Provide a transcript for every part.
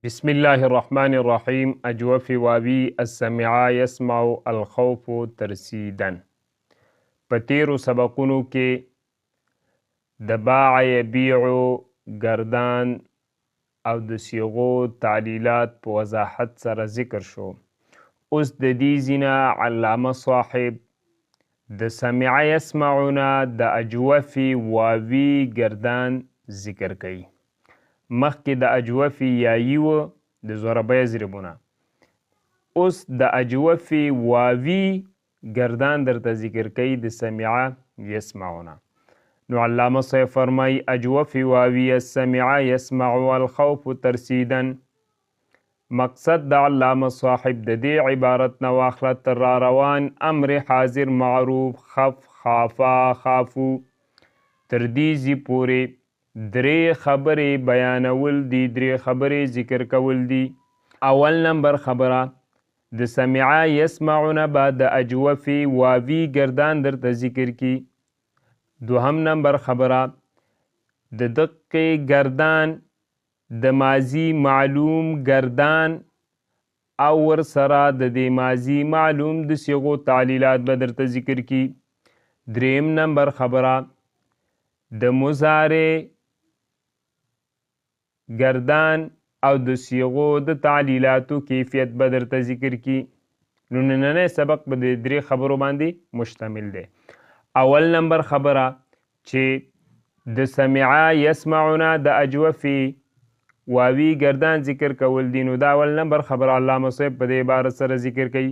بسم الله الرحمن الرحیم. اجوف واوی السمعا یسمع الخوف ترسیدن. په تیرو سبقونو کې د باع یبیع گردان او د صیغو تعلیلات په وضاحت سره ذکر شو. اوس د دې ځینه علامه صاحب د سمع یسمعونه د اجوف واوی گردان ذکر کوي. مخکې د اجوف یایی و د ضربه یضربونه، اوس د اجوف واوی گردان درته ذکر کوي د سمع یسمعونه. نو علامه صاحب فرمای اجوف واوی السمع یسمع الخوف ترسیدا. مقصد د علامه صاحب د دې عبارت نه واخله تر را روان امر حاضر معروف خف خافا خافو تر دې ځي پورې درې خبرې بیانول دي، درې خبرې ذکر کول دي. اول نمبر خبره د سمع یسمعونه به د اجوف واوی گردان درته ذکر کی. دوهم نمبر خبره د دقې گردان د ماضی معلوم گردان او ور سره د دې ماضی معلوم د صيغو تعلیلات به درته ذکر کی. دریم نمبر خبره د مضارع گردان او د صيغو د تعلیلاتو کیفیت به درته ذکر کی. نو نننی سبق به د درې خبرو باندې مشتمل دی. اول نمبر خبره چې د سمع یسمعونه د اجوف واوی گردان ذکر کول دي. نو دا اول نمبر خبره علامه صاحب په دې عبارت سره ذکر کوي.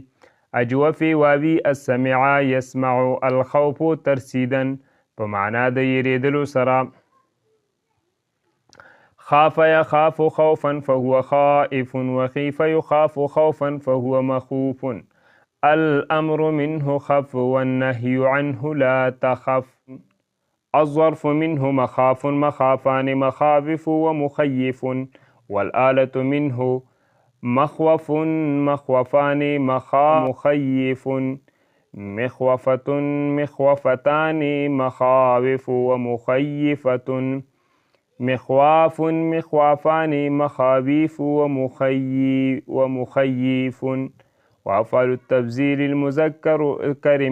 اجوف واوی السمع یسمع الخوف ترسیدا په معنا د یریدلو سره. خاف يخاف خوفا فهو خائف وخيف يخاف خوفا فهو مخوف. الأمر منه خف والنهي عنه لا تخف. الظرف منه مخاف مخافان مخاوف ومخيف. والآلة منه مخوف مخوفان مخيف. مخوفة مخوفتان مخاوف ومخيفة. مخواف مخوافان مخاويف ومخيف. وأفعل التبذير المذكر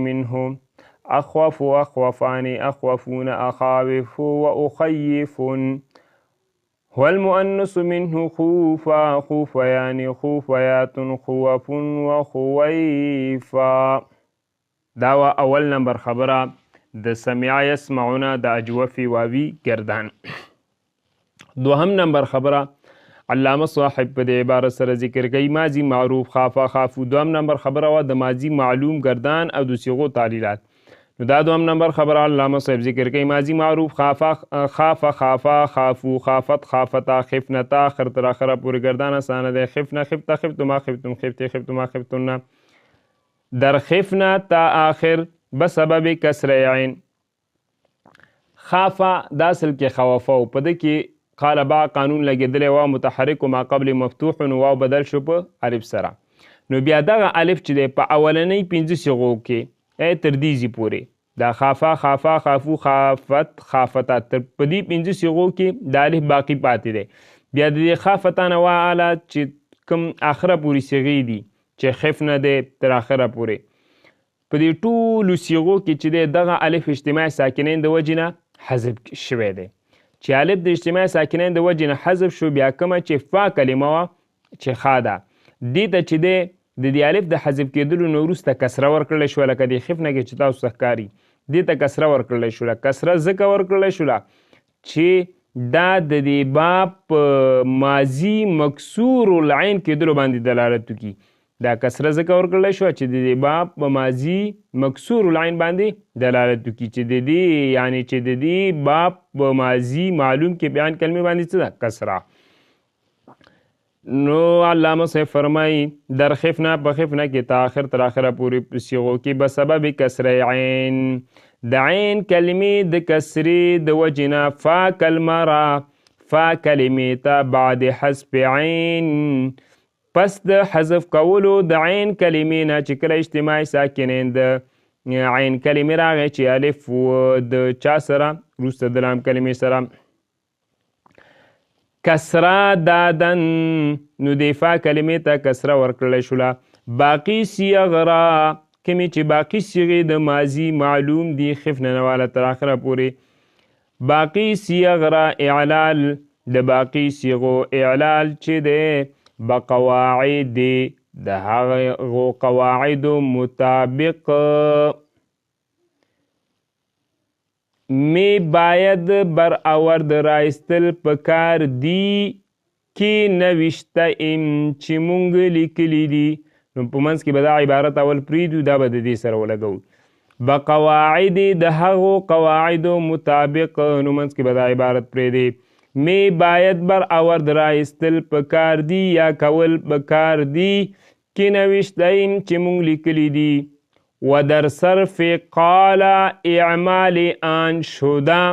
منه أخوف أخوفان أخوفون أخاوف وأخيف. والمؤنث منه خوفا خوفيان خوفيات خوف وخويفا. دا اول نمبر خبره د سمع یسمعونه د اجوف واوی گردان. دوهم نمبر خبره علامه صاحب په دې عبارت سره ذکر کوي ماضی معروف خافا خافو. دوهم نمبر خبره وا د ماضی معلوم گردان او د صيغو تعلیلات. نو دا دوهم نمبر خبره علامه صاحب ذکر کوي ماضی معروف خافا خافا خافا خافو خافت خافتا خفنتا اخر تر اخره پورې گردان اسانه ده. خفنا خفتا خفتما خفتم خفتی خفتما خفتن. در خفنا تا آخر بسبب کسر عین. خافا دا اصل کې خوفا او په دې کې قال با قانون لګیدلی وا متحرک ما قبل مفتوح نو واو بدل شو په الف سره. نو بیا دغه الف چې دی په اولنۍ 5 صيغو کې تر دې ځي پورې دا خافا خافا خافو خافت خافتا تر په دې 5 صيغو کې د الف باقی پاتې دی. بیا د دې خافتانه وا اعلی چې کوم اخره پوری صيغې دي چې خف نه دی تر اخره پورې په دې ټولو صيغو کې چې دی دغه الف اجتماع ساکنین د وجنه حذف شوی دی. چې الف د اجتماع ساکنین د وجه نه حذف شو بیا کومه چې فا کلمه وه چې خا ده دې ته چې دی د دې الف د حذف کېدلو نه وروسته کسره ورکړلی شوله. که د خف نه کې چې تاسو ته ښکاري دې ته کسره ورکړلی شوله. کسره ځکه ورکړلی شوله چې دا د دې باب په ماضي مکسور العین کېدلو باندې دلالت وکړي. دا کسره ځکه ورکړلی شوه چې د دې باب په ماضي مکسور العین باندې دلالت وکړي چې د دې یعنی چې د دې باب په ماضي معلوم کې بیان کلمې باندې څه ده کسره. نو علامه صاحب فرمایي در خفنا په خفنا کې تا آخر تر آخره پورې صيغو کې به سبب کسر عین د عین کلمې د کسرې د وجنه فا کلمه را فا کلمې ته بعد حذف عین پس د حذف کولو د عین کلمې نه چې کله اجتماع ساکنین د عین کلمې راغی چې الف د چا سره وروسته د لام کلمې سره کسره دادن نو د فا کلمې ته کسره ورکړلی شوله. باقي صیغ را کومې چې باقي صیغې د ماضي معلوم دي خف نه والا تر آخره پورې. باقي صیغ را اعلال د باقي صیغو اعلال چې دی بقواعد د هغو قواعدو مطابق می باید بر آورد رایستل پکار دی کې نوشته ام چې مونږ لیکلی دي. نو په منځ کې به دا عبارت اول پریږدو دا به د دې سره ولګوو. بقواعد د هغو قواعدو مطابق نو منځ کې به دا عبارت پرېږدي. می باید بر آورد رایستل پکار دی یا کول پکار دی کې نوشته ام چې مونږ لیکلی دي. و در صرف قال اعمال آن شده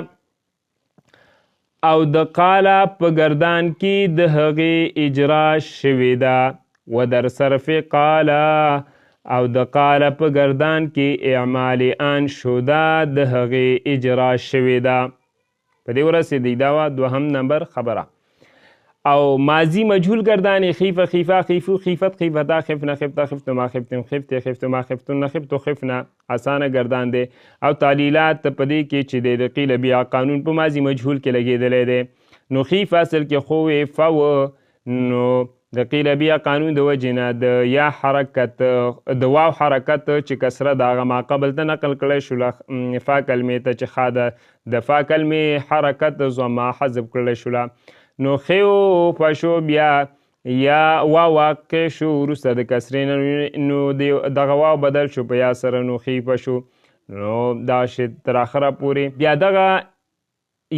او د قال په گردان کې د هغې اجرا شوې ده. و در صرف قال او د قال په گردان کې اعمال آن شده د هغې اجرا شوې ده. په دې ورسېدی دا وه دوهم نمبر خبره. او ماضی مجهول گردان خیف خیفا خیفو خیفت خیفتا خفنا خفتا خفتو ما خفتم خفت خفتو ما خفتون نخفتو خفنا اسانه گردان دی. او تعلیلات په دې کې چې د قیل بیا قانون په ماضی مجهول کې لګېدلی دی. نو خیف اصل کې خو فو نو د قیل بیا قانون د وجې نه د یا حرکت د واو حرکت چې کسره د هغه ما قبل ته نقل کړی شوله فا کلمې ته چې ښه د فا کلمې حرکت ضمه حذف کړلی شوله. نو خیو پشو بیا یا وا واقع شو وروسته د کسرې نو دغه واو بدل شو په یا سره نو خی پشو نو دا شي تر آخره پورې. بیا دغه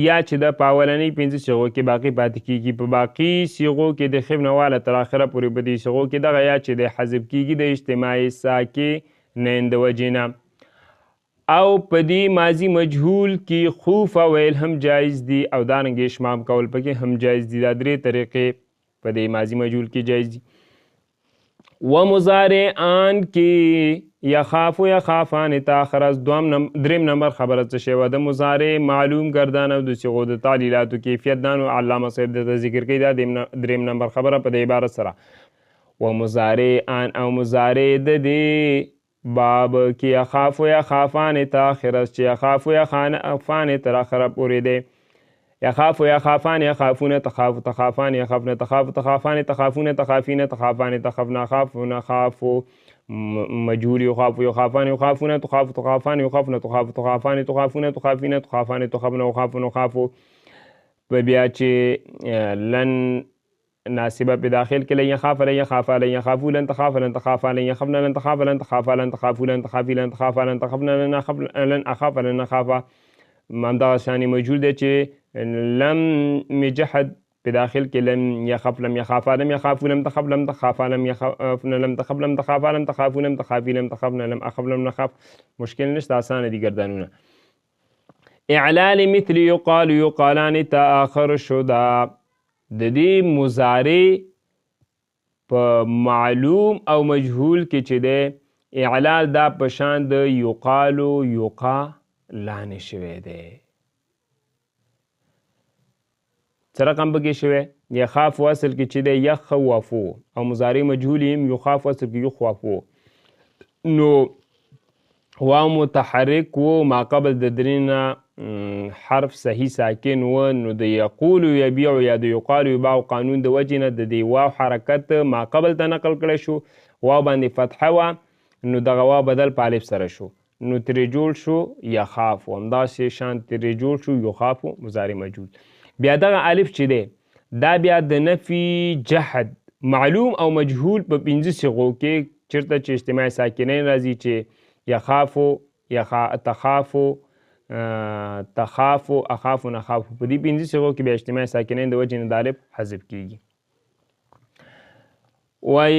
یا چې د په اولنۍ 5 صیغو کې باقي پاتې کېږي. په باقي صیغو کې د خف نه واله تر آخره پورې په دې صیغو کې دغه یا چې د حذف کېږي د اجتماعي ساکنین د وجې نه. او په دې ماضي مجهول کې خوف ویل هم جایز دي او دارنګې اشمام کول پکې هم جایز دي. دا درې طریقې په دې ماضي مجهول کې جایز دي. و مضارع آن کې یخاف و یخافان تاخر از دریم نمبر خبره څه شوه د مضارع معلوم گردان او د صیغو د تعلیلاتو کیفیت دانو علامه صاحب د ذکر کوي. دا دریم نمبر خبره په دې عبارت سره. و مضارع آن او مضارع د دې باب کې یخاف و یخافان تاخر از چې یخاف و یخافان تر آخره پورې دی. یخاف و یخافان یخافون تخاف تخافان یخافن تخاف تخافان تخافون تخافین تخافان تخافن خافون خافو مجهول یخاف یخافان یخافون تخاف تخافان یخافن تخاف تخافان تخافون تخافین تخافان تخافن خافون خافو. په بیا چې لن ناسبه په داخل کې لن يخاف لن يخاف لن يخافوا لن تخاف لن تخافا لن يخفن لن تخاف لن تخافا لن تخافوا لن تخافي لن تخافا لن تخفن لن اخاف لن نخافا. همدغه شانې موجود دی چې لم مجحد په داخل کې لم يخف لم يخافا لم يخافوا لم تخف لم تخافا لم يخفن لم تخف لم تخافا لم تخافوا لم تخافي لم تخفن لم اخف لم نخاف. مشکل نشته اسانه دي ګردانونه. اعلال مثل يقال يقالان تاخر شدا د دې مضارع په معلوم او مجهول کې چې دی اعلال دا په شان د یقالو یقالان شوی دی. څه رقم پکې شوی؟ یخاف اصل کې چې دی یخوفو او مضارع مجهول هم یخاف اصل کې یخوفو. نو واو متحرک و ما قبل د درې حرف صحیح ساکن و نو د یقول یبیع یا د یقال یباع قانون د وجې نه د دې واو حرکت ما قبل ته نقل کړی شو. واو باندې فتحه وه نو دغه واو بدل په الف سره شو نو ترې جوړ شو یخاف. همداسې شان ترې جوړ شو یخاف مضارع مجهول. بیا دغه الف چې دی دا بیا د نفي جحد معلوم او مجهول په 5 صیغو کې چېرته چې اجتماع ساکنین راځي چې یخافو تخافو تخافو اخافو نخافو په دې 5 صیغو کې بیا اجتماع ساکنین د وجې نه د الف حذف کیږي. وای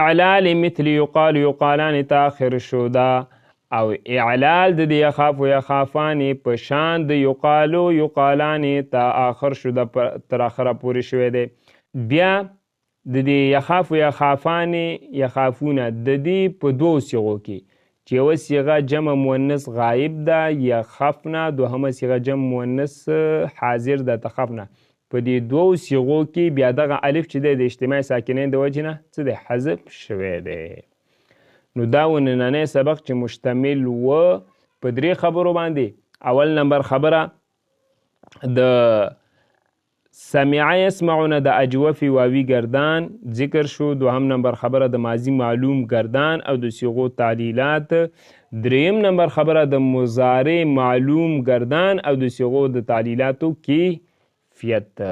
اعلال مثل یقال یقالان تاخر شدا او اعلال د یخافو یخافان په شان د یقالو یقالان تاخر شدا تر اخره پورې شوی دی. بیا د دې یخافو یخافان یخافونه د دې په 2 صیغو کې چې یوه صیغه جمع مؤنث غایب ده یخفنه، دوهمه صیغه جمع مؤنث حاضر ده تخفنه. په دې دوو صیغو کې بیا دغه الف چې دی د اجتماع ساکنین د وجې نه څه دی حذف شوی دی. نو دا و نننی سبق چې مشتمل و په درې خبرو باندې. اول نمبر خبره د سمع یسمعونه د اجوف واوي گردان ذکر شو. دوهم نمبر خبره د ماضی معلوم گردان او د صيغو تعلیلات. دریم نمبر خبره د مضارع معلوم گردان او د صيغو د تعلیلاتو کیفیت.